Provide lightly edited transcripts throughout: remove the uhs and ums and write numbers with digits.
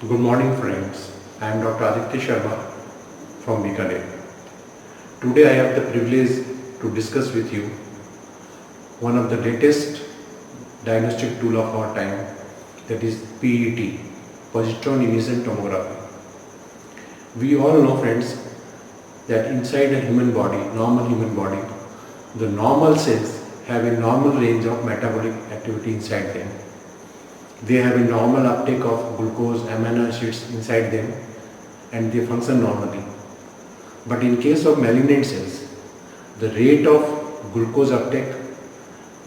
Good morning friends, I am Dr. Aditya Sharma from Bikaner. Today I have the privilege to discuss with you one of the latest diagnostic tool of our time, that is PET, positron emission tomography. We all know friends that inside a human body, normal human body, the normal cells have a normal range of metabolic activity inside them. They have a normal uptake of glucose, amino acids inside them, and they function normally. But in case of malignant cells, the rate of glucose uptake,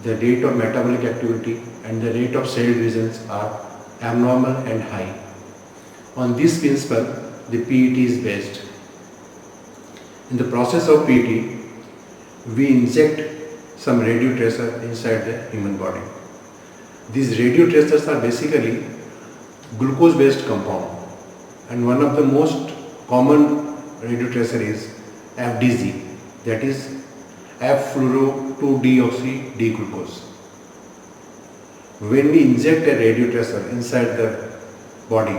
the rate of metabolic activity and the rate of cell divisions are abnormal and high. On this principle, the PET is based. In the process of PET, we inject some radio tracer inside the human body. These radio tracers are basically glucose based compound, and one of the most common radio tracer is FDG, that is F-fluoro-2-deoxy-D-glucose. When we inject a radio tracer inside the body,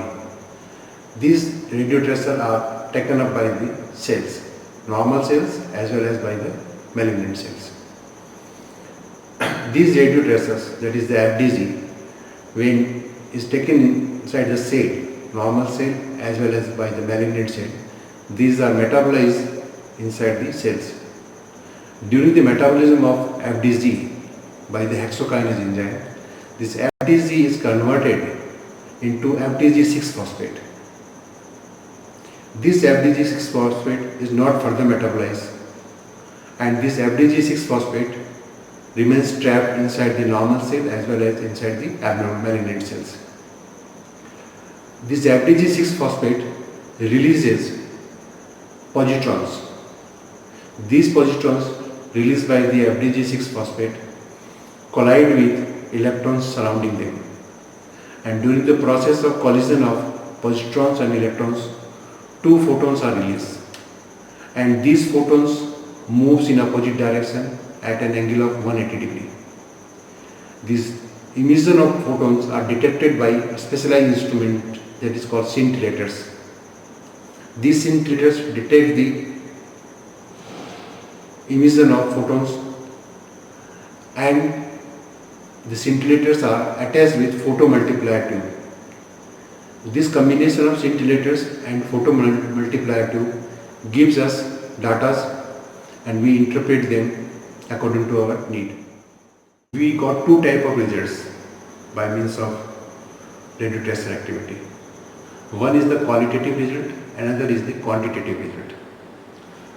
these radio tracers are taken up by the cells, normal cells as well as by the malignant cells. These radio tracers, that is the FDG, when is taken inside the cell, normal cell as well as by the malignant cell, these are metabolized inside the cells. During the metabolism of FDG by the hexokinase enzyme, this FDG is converted into FDG6-phosphate. This FDG6-phosphate is not further metabolized, and this FDG6-phosphate remains trapped inside the normal cell as well as inside the abnormal malignant cells. This FDG6-phosphate releases positrons. These positrons released by the FDG6-phosphate collide with electrons surrounding them, and during the process of collision of positrons and electrons, two photons are released, and these photons moves in opposite direction at an angle of 180 degree. This emission of photons are detected by a specialized instrument that is called scintillators. These scintillators detect the emission of photons, and the scintillators are attached with photomultiplier tube. This combination of scintillators and photomultiplier tube gives us data, and we interpret them according to our need. We got two types of results by means of radio tracer activity. One is the qualitative result, another is the quantitative result.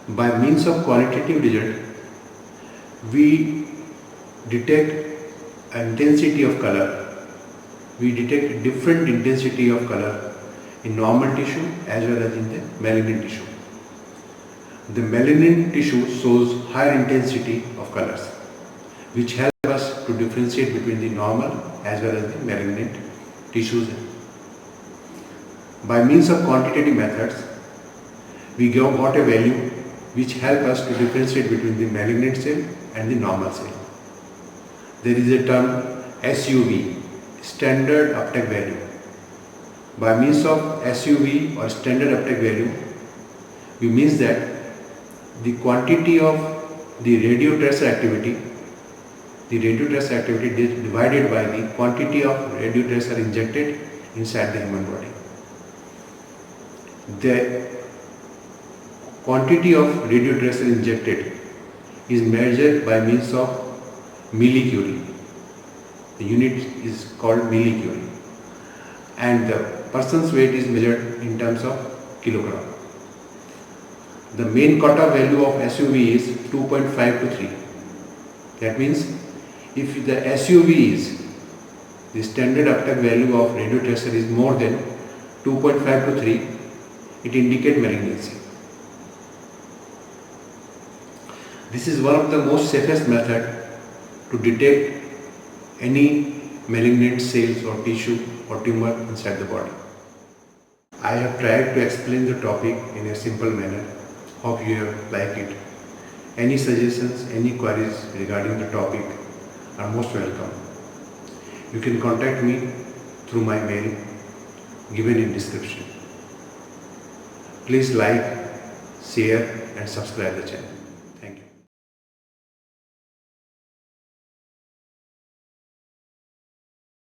By means of qualitative result, we detect intensity of color. We detect different intensity of color in normal tissue as well as in the malignant tissue. The malignant tissue shows higher intensity of colors, which help us to differentiate between the normal as well as the malignant tissues. By means of quantitative methods, we got a value which help us to differentiate between the malignant cell and the normal cell. There is a term SUV, standard uptake value. By means of SUV or standard uptake value, we means that the quantity of the radio tracer activity is divided by the quantity of radio tracer injected inside the human body. The quantity of radio tracer injected is measured by means of millicurie. The unit is called millicurie, and the person's weight is measured in terms of kilogram. The main cutoff value of SUV is 2.5 to 3. That means if the SUV is, the standard uptake value of radio tracer is more than 2.5 to 3, it indicates malignancy. This is one of the most safest method to detect any malignant cells or tissue or tumor inside the body. I have tried to explain the topic in a simple manner. Hope you have liked it. Any suggestions, any queries regarding the topic are most welcome. You can contact me through my mail given in description. Please like, share and subscribe the channel.